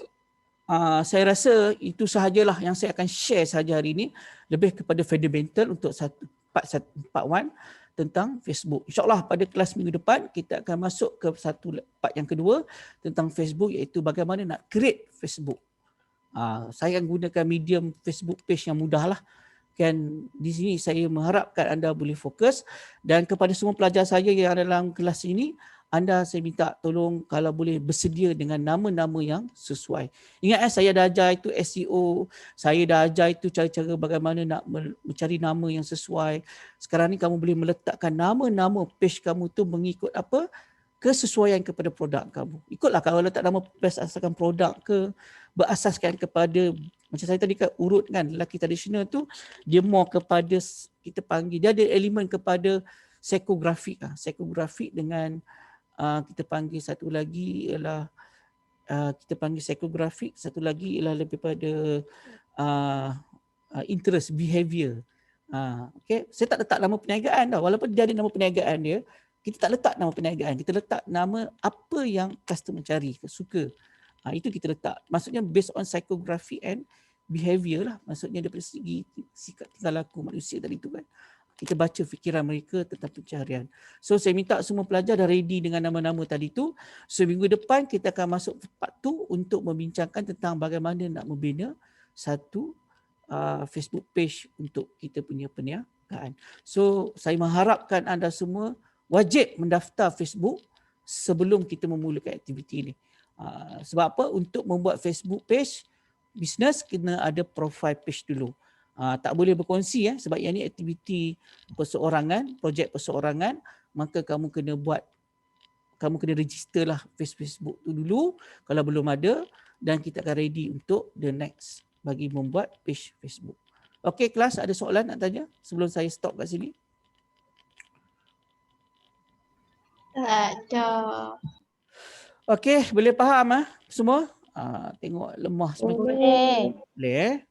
saya rasa itu sahajalah yang saya akan share sahaja hari ini, lebih kepada fundamental untuk part 1 tentang Facebook. InsyaAllah pada kelas minggu depan kita akan masuk ke part yang kedua tentang Facebook, iaitu bagaimana nak create Facebook. Saya akan gunakan medium Facebook page yang mudah lah. Kan di sini saya mengharapkan anda boleh fokus, dan kepada semua pelajar saya yang ada dalam kelas ini, anda saya minta tolong kalau boleh bersedia dengan nama-nama yang sesuai. Ingat saya dah ajar itu SEO, saya dah ajar itu cara-cara bagaimana nak mencari nama yang sesuai. Sekarang ni kamu boleh meletakkan nama-nama page kamu tu mengikut apa? Kesesuaian kepada produk kamu. Ikutlah kalau letak nama berdasarkan produk ke, berasaskan kepada, macam saya tadi urut kan, lelaki tradisional tu dia more kepada, kita panggil, dia ada elemen kepada psikografik dengan kita panggil satu lagi ialah psikografik, satu lagi ialah lebih pada interest, behavior. Saya tak letak nama perniagaan tau, walaupun dia ada nama perniagaan dia, kita tak letak nama perniagaan, kita letak nama apa yang customer cari, suka. Itu kita letak. Maksudnya based on psychography and behavior lah. Maksudnya daripada segi sikap tingkah laku manusia tadi tu kan. Kita baca fikiran mereka tentang pencarian. So saya minta semua pelajar dah ready dengan nama-nama tadi tu. So minggu depan kita akan masuk part 2 untuk membincangkan tentang bagaimana nak membina satu Facebook page untuk kita punya perniagaan. So saya mengharapkan anda semua wajib mendaftar Facebook sebelum kita memulakan aktiviti ini. Sebab apa? Untuk membuat Facebook page bisnes kena ada profile page dulu. Tak boleh berkongsi sebab yang ni aktiviti perseorangan, projek perseorangan, maka kamu kena register lah Facebook tu dulu kalau belum ada, dan kita akan ready untuk the next bagi membuat page Facebook. Okey, kelas ada soalan nak tanya sebelum saya stop kat sini? Tak ada. Okey, boleh faham semua? Tengok lemah semua. Boleh. Boleh